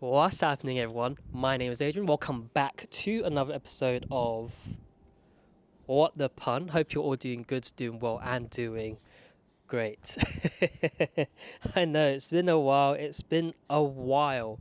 What's happening, everyone? My name is Adrian. Welcome back to another episode of What the Pun. Hope you're all doing good, doing well, and doing great. I know it's been a while.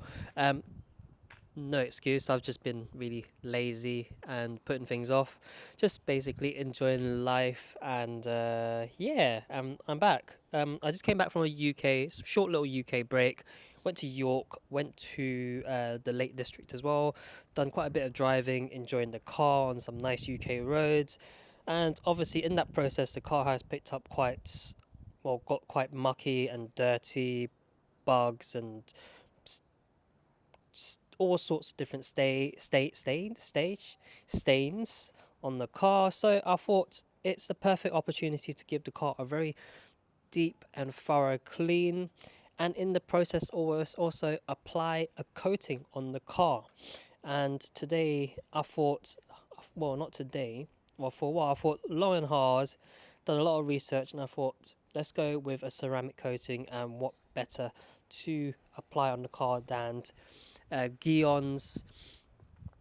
No excuse. I've just been really lazy and putting things off. Just basically enjoying life, and I'm back. I just came back from a short little UK break. Went to York, went to the Lake District as well. Done quite a bit of driving, enjoying the car on some nice UK roads, and obviously in that process, the car has picked up got quite mucky and dirty, bugs and all sorts of different stains on the car. So I thought it's the perfect opportunity to give the car a very deep and thorough clean, and in the process also apply a coating on the car. And today I thought, not today, for a while I thought long and hard, done a lot of research, and I thought let's go with a ceramic coating, and what better to apply on the car than Gyeon's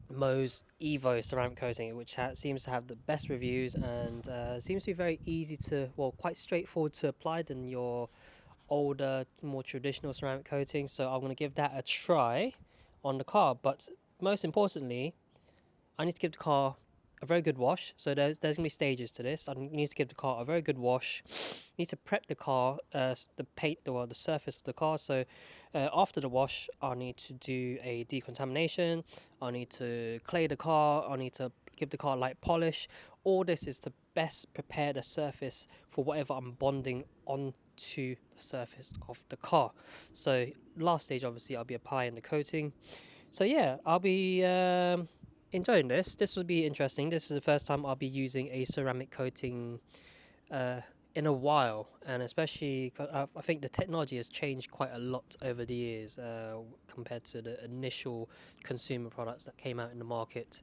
MOHS EVO ceramic coating, which seems to have the best reviews and seems to be very easy quite straightforward to apply than your older, more traditional ceramic coating. So I'm going to give that a try on the car. But most importantly, I need to give the car a very good wash. So there's going to be stages to this. I need to give the car a very good wash. Need to prep the car, the surface of the car. So after the wash, I need to do a decontamination. I need to clay the car. I need to give the car light polish. All this is to best prepare the surface for whatever I'm bonding onto the surface of the car. So last stage, obviously, I'll be applying the coating. So yeah, I'll be enjoying this. This will be interesting. This is the first time I'll be using a ceramic coating in a while, and especially I think the technology has changed quite a lot over the years compared to the initial consumer products that came out in the market.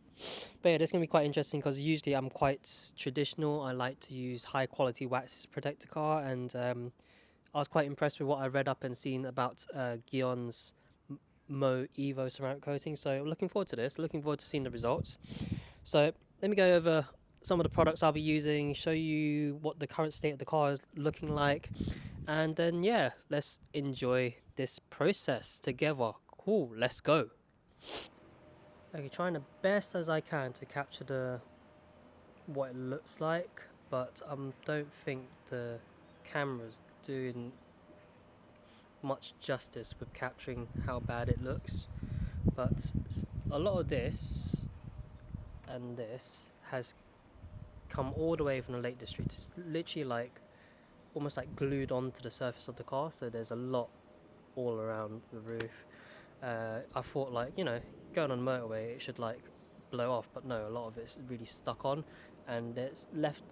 But yeah, this is going to be quite interesting because usually I'm quite traditional. I like to use high quality waxes to protect the car, and I was quite impressed with what I read up and seen about Gyeon's MOHS EVO ceramic coating. So looking forward to this, looking forward to seeing the results. So let me go over some of the products I'll be using, show you what the current state of the car is looking like, and then let's enjoy this process together. Cool, let's go. Okay, trying the best as I can to capture what it looks like, but don't think the camera's doing much justice with capturing how bad it looks. But a lot of this and this has come all the way from the Lake District. It's literally almost like glued onto the surface of the car, so there's a lot all around the roof. I thought going on motorway it should blow off, but no, a lot of it's really stuck on, and it's left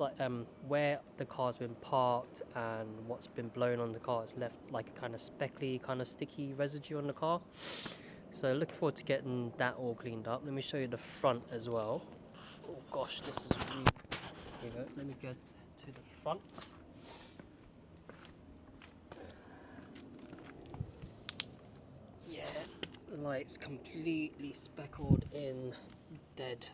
where the car's been parked and what's been blown on the car, it's left like a kind of speckly, kind of sticky residue on the car. So looking forward to getting that all cleaned up. Let me show you the front as well. Oh gosh, this is really... Here we go, let me get to the front. Yeah, it's completely speckled in, dead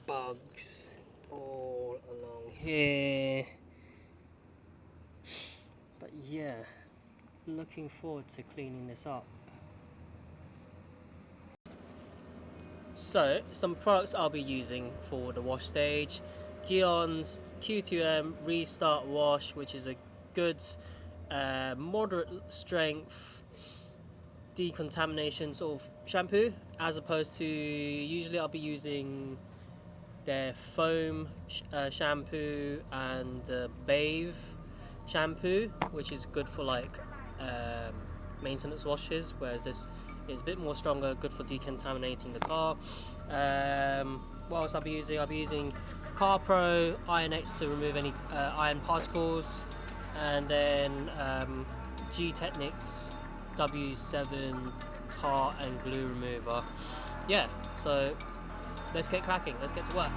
bugs all along here. But yeah, looking forward to cleaning this up. So some products I'll be using for the wash stage: Gyeon's Q2M Restart Wash, which is a good moderate strength decontamination sort of shampoo, as opposed to usually I'll be using their foam shampoo and the Bathe shampoo, which is good for maintenance washes, whereas this is a bit more stronger, good for decontaminating the car. What else I'll be using? I'll be using Car Pro Iron X to remove any iron particles, and then G-Technics W7 tar and glue remover. Yeah, so let's get cracking, let's get to work.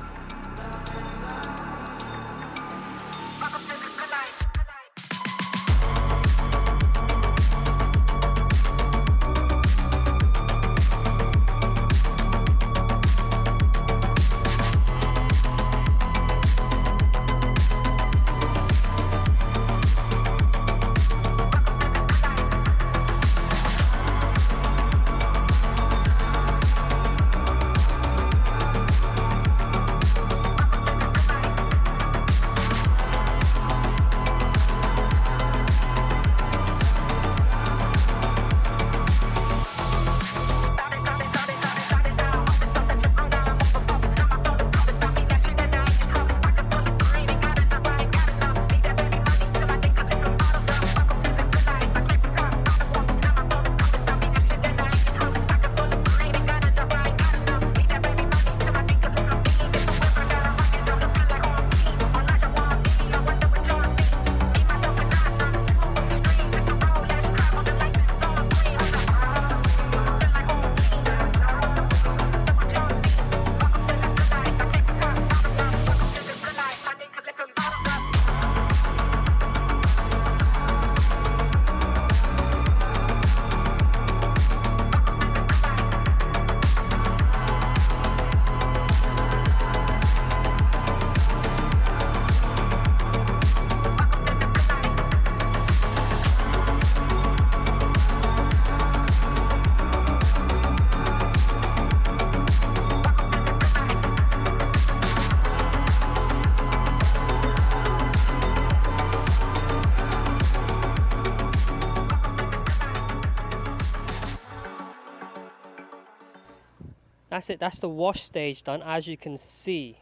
That's it. That's the wash stage done. As you can see,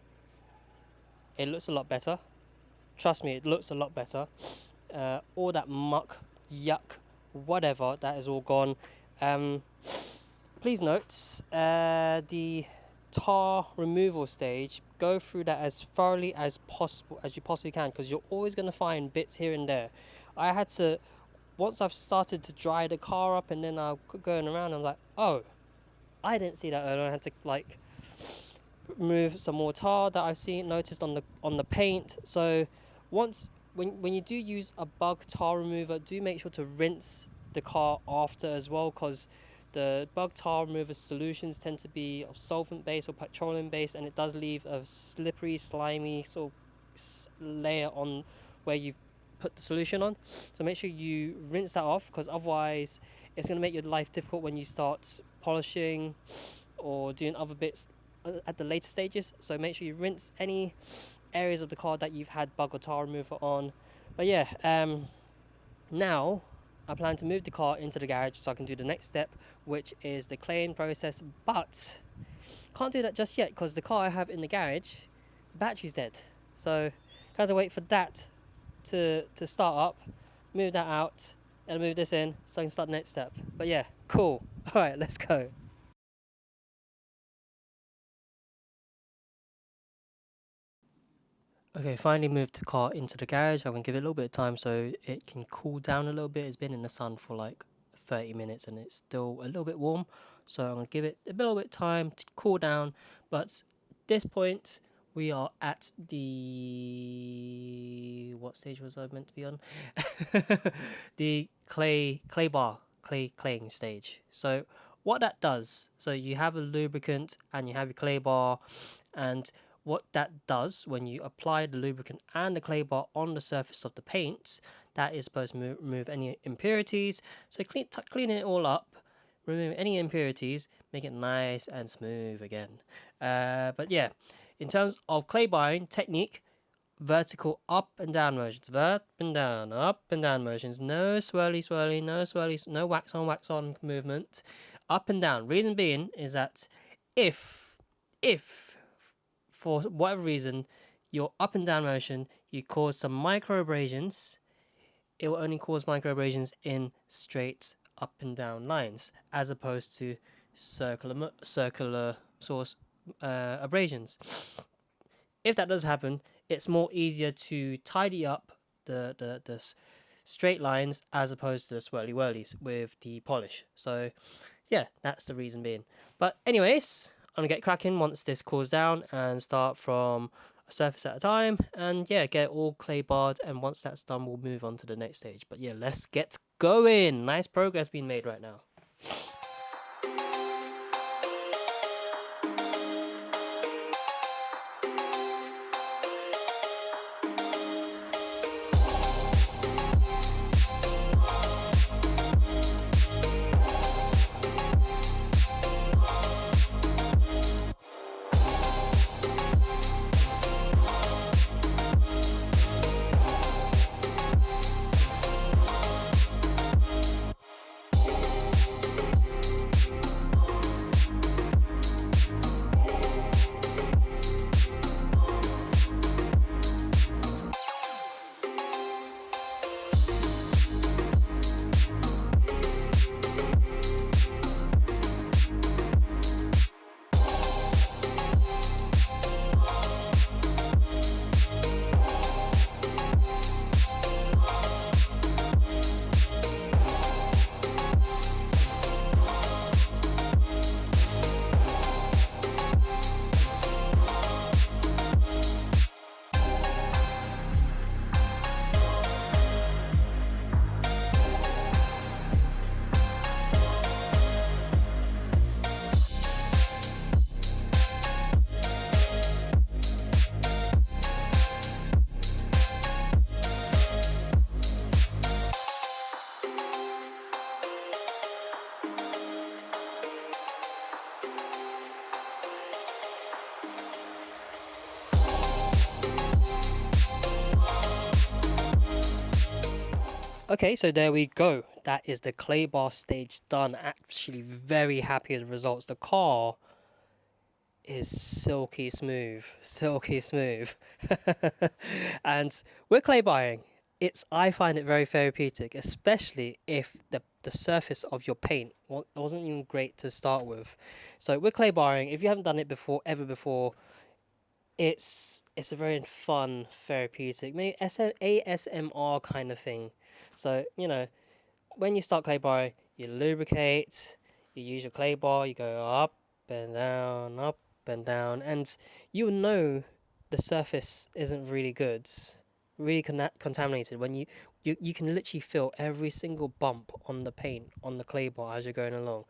it looks a lot better. Trust me, it looks a lot better. All that muck, yuck, whatever, that is all gone. Please note, the tar removal stage, go through that as thoroughly as possible, as you possibly can, because you're always going to find bits here and there. I had to, once I've started to dry the car up and then I'm going around, I'm like, oh, I didn't see that earlier. I had to like remove some more tar that I've noticed on the paint. So once when you do use a bug tar remover, do make sure to rinse the car after as well, because the bug tar remover solutions tend to be of solvent based or petroleum based, and it does leave a slippery, slimy sort of layer on where you've put the solution on. So make sure you rinse that off, because otherwise it's going to make your life difficult when you start polishing or doing other bits at the later stages. So make sure you rinse any areas of the car that you've had bug or tar remover on. But yeah, now I plan to move the car into the garage so I can do the next step, which is the cleaning process. But can't do that just yet, because the car I have in the garage, the battery's dead. So kind of wait for that to start up, move that out, and move this in so I can start the next step. But yeah, cool. All right, let's go. Okay, finally moved the car into the garage. I'm going to give it a little bit of time so it can cool down a little bit. It's been in the sun for like 30 minutes and it's still a little bit warm. So I'm going to give it a little bit of time to cool down. But at this point, we are at the... What stage was I meant to be on? The claying stage. So what that does, so you have a lubricant and you have your clay bar, and what that does when you apply the lubricant and the clay bar on the surface of the paint, that is supposed to remove any impurities. So clean it all up, remove any impurities, make it nice and smooth again. But yeah, in terms of clay barring technique, vertical up and down motions, up and down motions, no swirly, no wax on movement, up and down. Reason being is that if for whatever reason your up and down motion, you cause some micro abrasions, it will only cause micro abrasions in straight up and down lines, as opposed to circular source abrasions. If that does happen, it's more easier to tidy up the straight lines as opposed to the swirly whirlies with the polish. So yeah, that's the reason being. But anyways, I'm going to get cracking once this cools down and start from a surface at a time, and yeah, get it all clay barred, and once that's done we'll move on to the next stage. But yeah, let's get going. Nice progress being made right now. Okay, so there we go. That is the clay bar stage done. Actually very happy with the results. The car is silky smooth, silky smooth. And with clay buying, I find it very therapeutic, especially if the surface of your paint wasn't even great to start with. So with clay barring, if you haven't done it before, ever before, it's a very fun, therapeutic, maybe ASMR kind of thing. So, you know, when you start clay barring, you lubricate, you use your clay bar, you go up and down, and you know the surface isn't really good, really contaminated when you can literally feel every single bump on the paint on the clay bar as you're going along.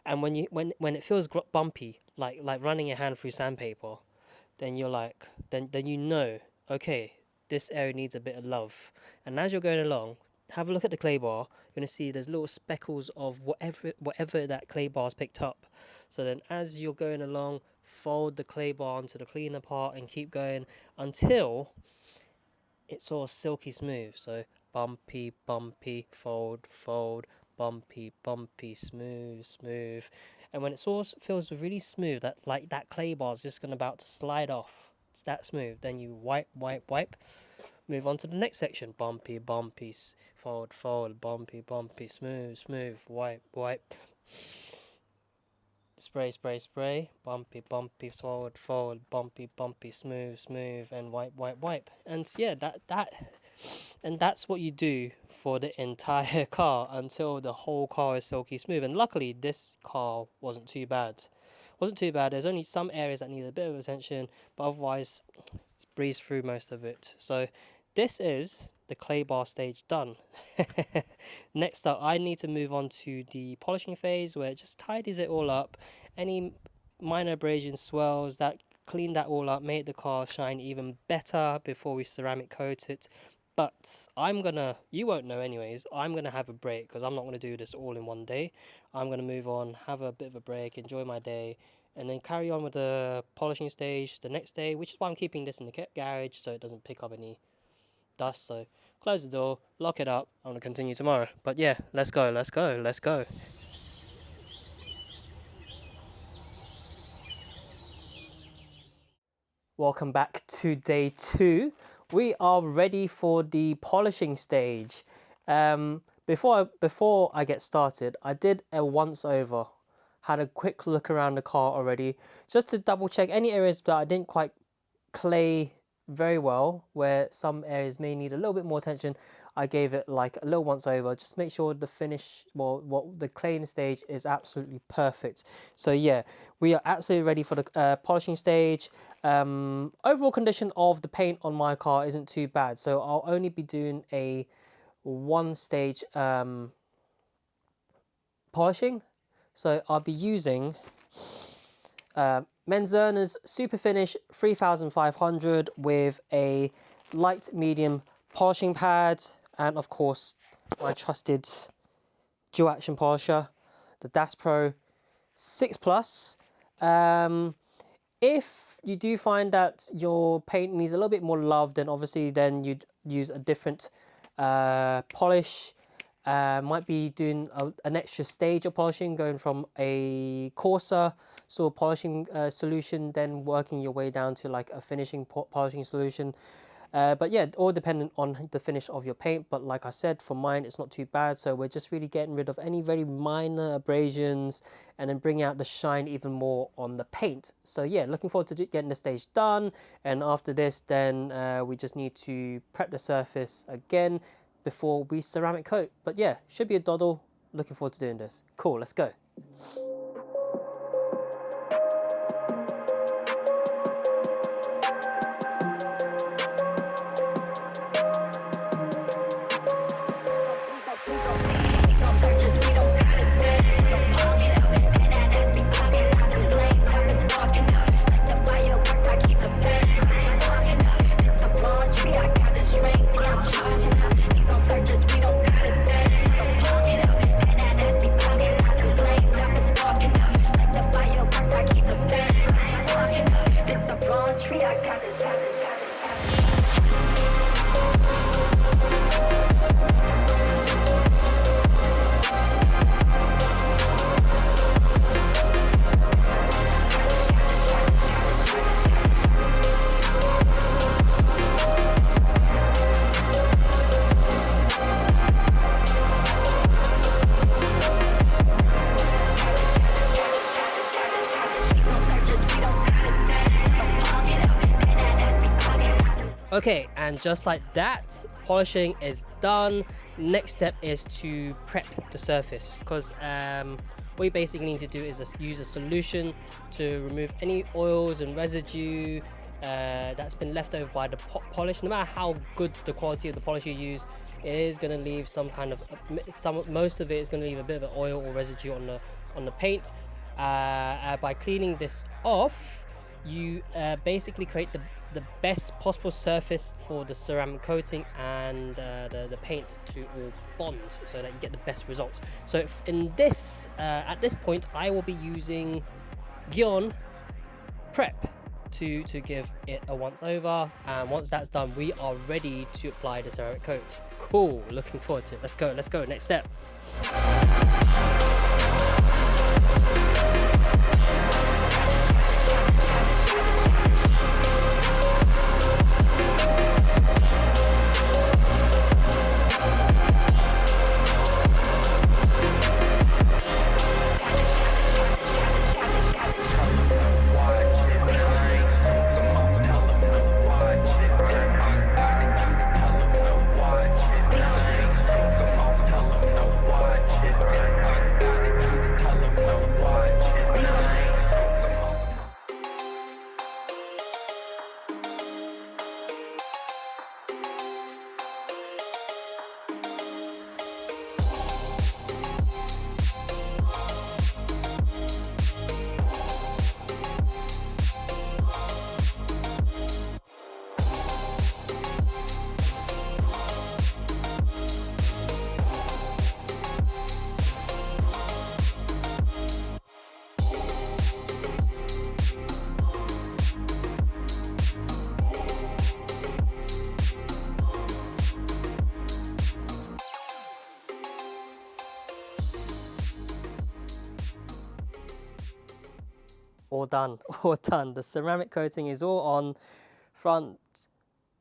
And when it feels bumpy, like running your hand through sandpaper, then you're like, then you know, okay, this area needs a bit of love. And as you're going along, have a look at the clay bar. You're gonna see there's little speckles of whatever that clay bar's picked up. So then, as you're going along, fold the clay bar onto the cleaner part and keep going until it's all silky smooth. So bumpy, bumpy, fold, fold, bumpy, bumpy, smooth, smooth. And when it all feels really smooth, that like that clay bar is just about to slide off. It's that smooth. Then you wipe, wipe, wipe. Move on to the next section. Bumpy, bumpy, fold, fold, bumpy, bumpy, smooth, smooth, wipe, wipe. Spray, spray, spray. Bumpy, bumpy, fold, fold, bumpy, bumpy, smooth, smooth, and wipe, wipe, wipe. And yeah, that's what you do for the entire car until the whole car is silky smooth. And luckily, this car wasn't too bad. There's only some areas that need a bit of attention, but otherwise, it's breezed through most of it. So this is the clay bar stage done. Next up, I need to move on to the polishing phase, where it just tidies it all up. Any minor abrasions, swells, that clean that all up, make the car shine even better before we ceramic coat it. But you won't know anyways, I'm gonna have a break because I'm not gonna do this all in one day. I'm gonna move on, have a bit of a break, enjoy my day, and then carry on with the polishing stage the next day, which is why I'm keeping this in the garage so it doesn't pick up any dust. So close the door, lock it up. I'm gonna continue tomorrow. But yeah, let's go. Welcome back to day 2. We are ready for the polishing stage. Before I get started, I did a once over, had a quick look around the car already, just to double check any areas that I didn't quite clay very well, where some areas may need a little bit more attention. I gave it like a little once over, just make sure the finish, the claying stage is absolutely perfect. So yeah, we are absolutely ready for the polishing stage. Overall condition of the paint on my car isn't too bad, so I'll only be doing a one stage polishing. So I'll be using Menzerner's Super Finish 3500 with a light medium polishing pad, and of course my trusted dual action polisher, the Das Pro 6 Plus. If you do find that your paint needs a little bit more love, then obviously you'd use a different polish. Might be doing an extra stage of polishing, going from a coarser sort of polishing solution, then working your way down to like a finishing polishing solution. But yeah, all dependent on the finish of your paint. But like I said, for mine, it's not too bad. So we're just really getting rid of any very minor abrasions and then bringing out the shine even more on the paint. So yeah, looking forward to getting the stage done. And after this, then we just need to prep the surface again before we ceramic coat. But yeah, should be a doddle. Looking forward to doing this. Cool, let's go. Play Okay, and just like that, polishing is done. Next step is to prep the surface, because what you basically need to do is just use a solution to remove any oils and residue that's been left over by the polish. No matter how good the quality of the polish you use, it is going to leave some kind of most of it is going to leave a bit of oil or residue on the paint. By cleaning this off, you basically create the best possible surface for the ceramic coating and the paint to all bond, so that you get the best results. So if in this at this point I will be using Gyeon Prep to give it a once over, and once that's done we are ready to apply the ceramic coat. Cool, looking forward to it. Let's go, next step. All done, all done. The ceramic coating is all on, front,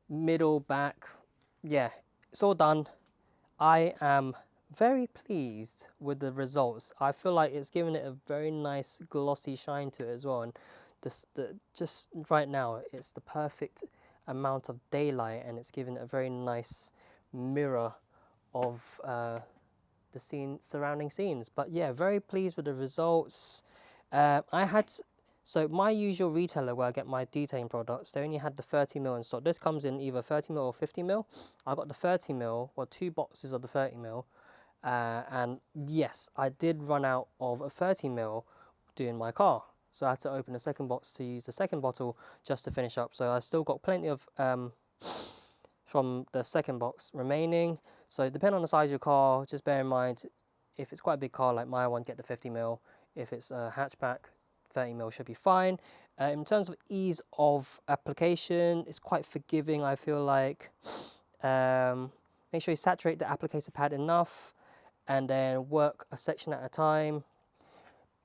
middle, back. Yeah, it's all done. I am very pleased with the results. I feel like it's given it a very nice glossy shine to it as well. And just right now, it's the perfect amount of daylight, and it's given it a very nice mirror of the surrounding scenes. But yeah, very pleased with the results. So my usual retailer where I get my detailing products, they only had the 30ml in stock. This comes in either 30ml or 50ml. I got the 30ml, well, 2 boxes of the 30ml. And yes, I did run out of a 30ml doing my car. So I had to open a second box to use the second bottle just to finish up. So I still got plenty of from the second box remaining. So depending on the size of your car, just bear in mind, if it's quite a big car like my one, get the 50ml. If it's a hatchback, 30ml should be fine. In terms of ease of application, it's quite forgiving, I feel like. Make sure you saturate the applicator pad enough and then work a section at a time.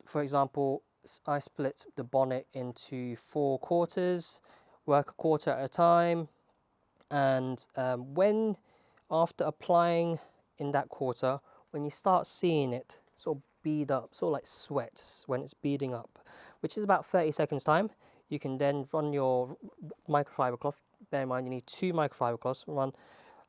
For example, I split the bonnet into 4 quarters, work a quarter at a time, and when after applying in that quarter, when you start seeing it sort of bead up, sort of like sweats when it's beading up, which is about 30 seconds time, you can then run your microfiber cloth. Bear in mind you need 2 microfiber cloths. Run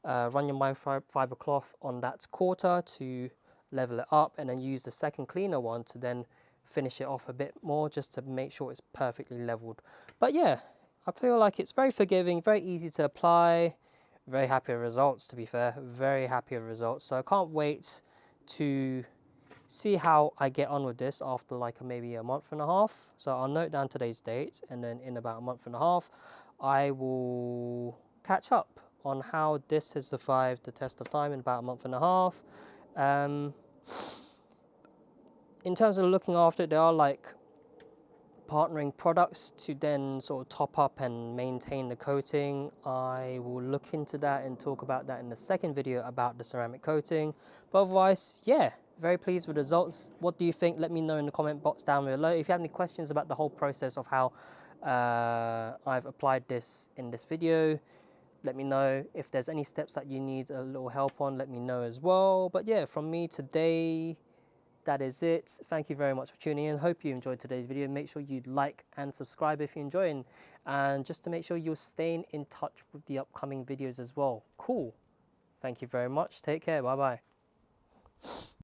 your microfiber cloth on that quarter to level it up, and then use the second cleaner one to then finish it off a bit more, just to make sure it's perfectly leveled. But yeah, I feel like it's very forgiving, very easy to apply. Very happy with results, to be fair. Very happy with results. So I can't wait to see how I get on with this after like maybe a month and a half. So I'll note down today's date, and then in about a month and a half I will catch up on how this has survived the test of time in about a month and a half. In terms of looking after it, there are like partnering products to then sort of top up and maintain the coating. I will look into that and talk about that in the second video about the ceramic coating. But otherwise, yeah, very pleased with the results. What do you think? Let me know in the comment box down below. If you have any questions about the whole process of how I've applied this in this video, let me know. If there's any steps that you need a little help on, let me know as well. But yeah, from me today, that is it. Thank you very much for tuning in. Hope you enjoyed today's video. Make sure you like and subscribe if you're enjoying, and just to make sure you're staying in touch with the upcoming videos as well. Cool. Thank you very much. Take care. Bye bye.